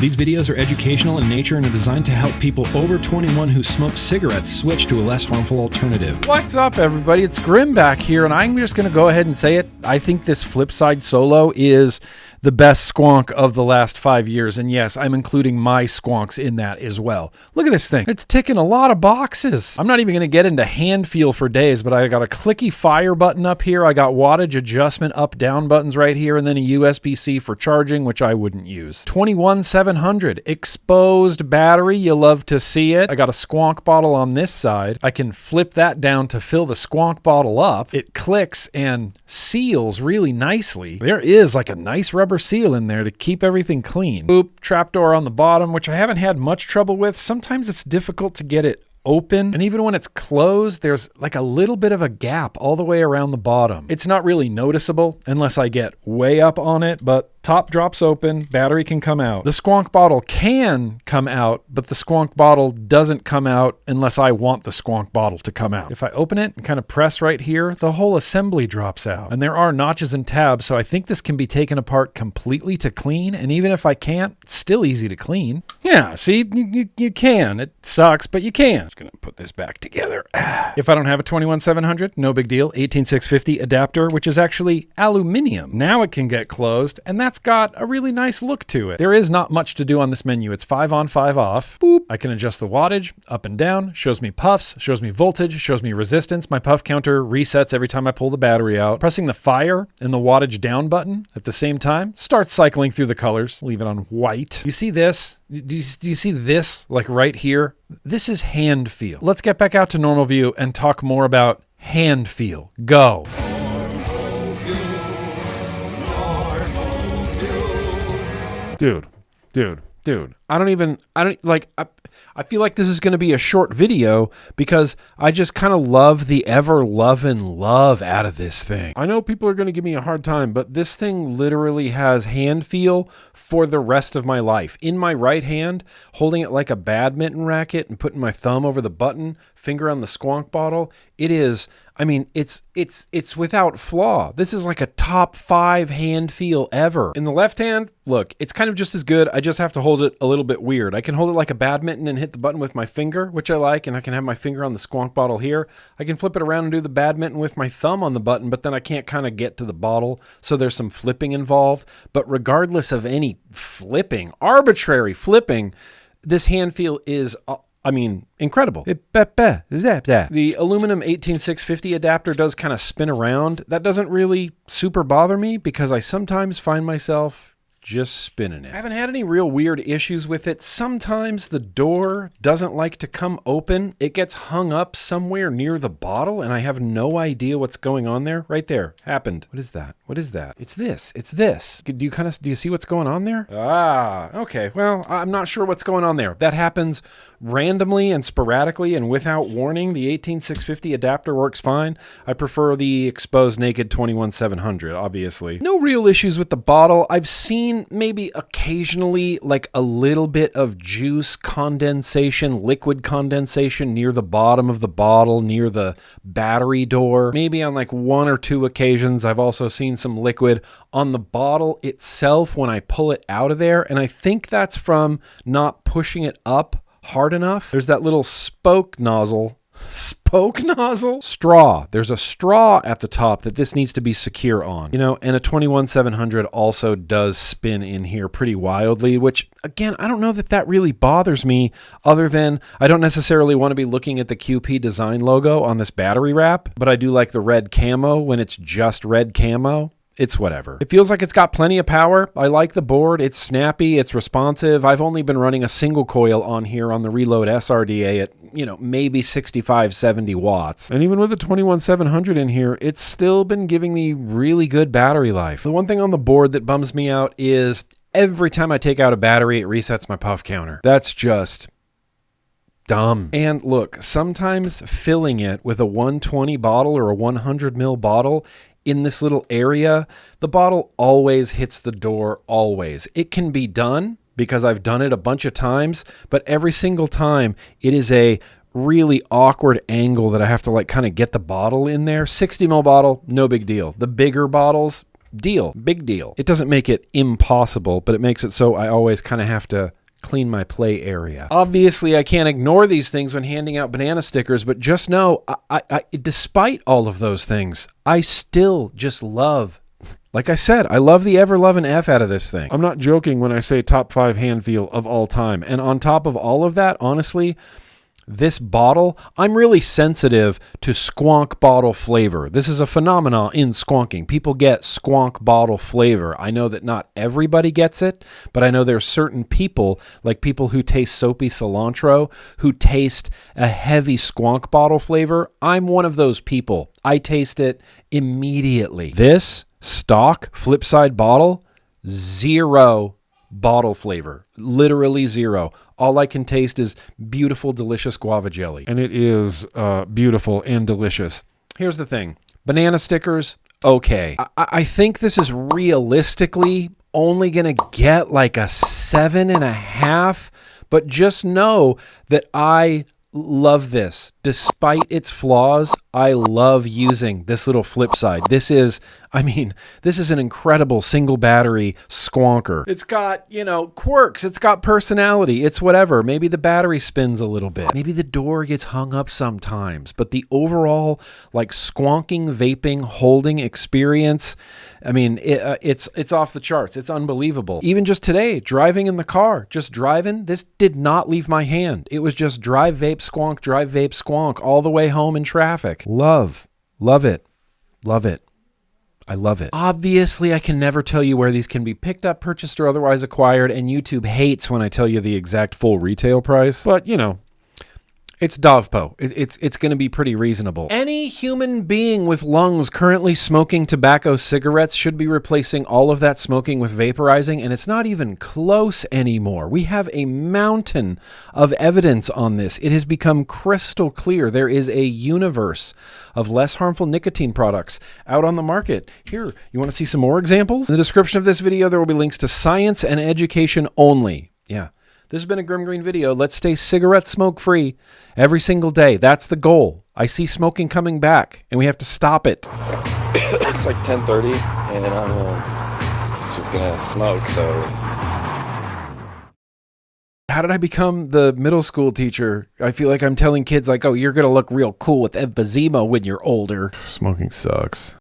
These videos are educational in nature and are designed to help people over 21 who smoke cigarettes switch to a less harmful alternative. What's up, everybody? It's Grimm back here, and I'm just going to go ahead and say it. I think this Flipside Solo is the best squonk of the last 5 years, and yes, I'm including my squonks in that as well. Look at this thing. It's ticking a lot of boxes. I'm not even going to get into hand feel for days, but I got a clicky fire button up here. I got wattage adjustment up-down buttons right here, and then a USB-C for charging, which I wouldn't use. 21700 exposed battery. You love to see it. I got a squonk bottle on this side. I can flip that down to fill the squonk bottle up. It clicks and seals really nicely. There is like a nice rubber seal in there to keep everything clean. Boop, trapdoor on the bottom, which I haven't had much trouble with. Sometimes it's difficult to get it open, and even when it's closed, there's like a little bit of a gap all the way around the bottom. It's not really noticeable unless I get way up on it, but top drops open, battery can come out. The squonk bottle can come out, but the squonk bottle doesn't come out unless I want the squonk bottle to come out. If I open it and kind of press right here, the whole assembly drops out. And there are notches and tabs, so I think this can be taken apart completely to clean, and even if I can't, it's still easy to clean. Yeah, see, you can. It sucks, but you can. I'm just gonna put this back together. If I don't have a 21700, no big deal. 18650 adapter, which is actually aluminum. Now it can get closed, and that's got a really nice look to it. There is not much to do on this menu. It's 5 on, 5 off. Boop. I can adjust the wattage up and down, shows me puffs, shows me voltage, shows me resistance. My puff counter resets every time I pull the battery out. Pressing the fire and the wattage down button at the same time starts cycling through the colors. Leave it on white. You see this? Do you see this like right here? This is hand feel. Let's get back out to normal view and talk more about hand feel. Go. Dude. I feel like this is going to be a short video because I just kind of love the ever-loving love out of this thing. I know people are going to give me a hard time, but this thing literally has hand feel for the rest of my life. In my right hand, holding it like a badminton racket and putting my thumb over the button, finger on the squonk bottle, it is, I mean, it's without flaw. This is like a top 5 hand feel ever. In the left hand, look, it's kind of just as good. I just have to hold it a little bit weird. I can hold it like a badminton and hit the button with my finger, which I like, and I can have my finger on the squonk bottle here. I can flip it around and do the badminton with my thumb on the button, but then I can't kind of get to the bottle, so there's some flipping involved. But regardless of any flipping, arbitrary flipping, this hand feel is incredible. The aluminum 18650 adapter does kind of spin around. That doesn't really super bother me because I sometimes find myself just spinning it. I haven't had any real weird issues with it. Sometimes the door doesn't like to come open. It gets hung up somewhere near the bottle and I have no idea what's going on there. Right there. Happened. What is that? What is that? It's this. It's this. Do you see what's going on there? Ah, okay. Well, I'm not sure what's going on there. That happens randomly and sporadically and without warning. The 18650 adapter works fine. I prefer the exposed naked 21700, obviously. No real issues with the bottle. I've seen maybe occasionally like a little bit of juice condensation, liquid condensation near the bottom of the bottle, near the battery door. Maybe on like 1 or 2 occasions, I've also seen some liquid on the bottle itself when I pull it out of there. And I think that's from not pushing it up hard enough. There's that little spoke nozzle. Straw. There's a straw at the top that this needs to be secure on. You know, and a 21700 also does spin in here pretty wildly, which again, I don't know that really bothers me other than I don't necessarily want to be looking at the QP design logo on this battery wrap, but I do like the red camo when it's just red camo. It's whatever. It feels like it's got plenty of power. I like the board. It's snappy. It's responsive. I've only been running a single coil on here on the Reload SRDA at, maybe 65, 70 watts. And even with the 21700 in here, it's still been giving me really good battery life. The one thing on the board that bums me out is every time I take out a battery, it resets my puff counter. That's just dumb. And look, sometimes filling it with a 120 bottle or a 100 ml bottle in this little area, the bottle always hits the door, always. It can be done because I've done it a bunch of times, but every single time it is a really awkward angle that I have to like kind of get the bottle in there. 60 ml bottle, no big deal. The bigger bottles, deal, big deal. It doesn't make it impossible, but it makes it so I always kind of have to clean my play area. Obviously, I can't ignore these things when handing out banana stickers, but just know, I despite all of those things, I still just love, like I said, I love the ever-loving F out of this thing. I'm not joking when I say top 5 hand feel of all time. And on top of all of that, honestly, this bottle, I'm really sensitive to squonk bottle flavor. This is a phenomenon in squonking. People get squonk bottle flavor. I know that not everybody gets it, but I know there's certain people, like people who taste soapy cilantro, who taste a heavy squonk bottle flavor. I'm one of those people. I taste it immediately. This stock Flipside bottle, zero bottle flavor. Literally zero. All I can taste is beautiful, delicious guava jelly. And it is beautiful and delicious. Here's the thing. Banana stickers, okay. I think this is realistically only going to get like a 7.5, but just know that I love this. Despite its flaws, I love using this little Flipside. This is an incredible single battery squonker. It's got, quirks. It's got personality. It's whatever. Maybe the battery spins a little bit. Maybe the door gets hung up sometimes. But the overall, squonking, vaping, holding experience, it's off the charts. It's unbelievable. Even just today, driving in the car, just driving, this did not leave my hand. It was just drive, vape, squonk, all the way home in traffic. Love it. I love it. Obviously, I can never tell you where these can be picked up, purchased, or otherwise acquired, and YouTube hates when I tell you the exact full retail price. But, it's Dovpo. It's going to be pretty reasonable. Any human being with lungs currently smoking tobacco cigarettes should be replacing all of that smoking with vaporizing, and it's not even close anymore. We have a mountain of evidence on this. It has become crystal clear. There is a universe of less harmful nicotine products out on the market. Here, you want to see some more examples? In the description of this video, there will be links to science and education only. Yeah. This has been a GrimmGreen video. Let's stay cigarette smoke free every single day. That's the goal. I see smoking coming back, and we have to stop it. It's like 10:30, and I'm just gonna smoke, so. How did I become the middle school teacher? I feel like I'm telling kids, oh, you're gonna look real cool with emphysema when you're older. Smoking sucks.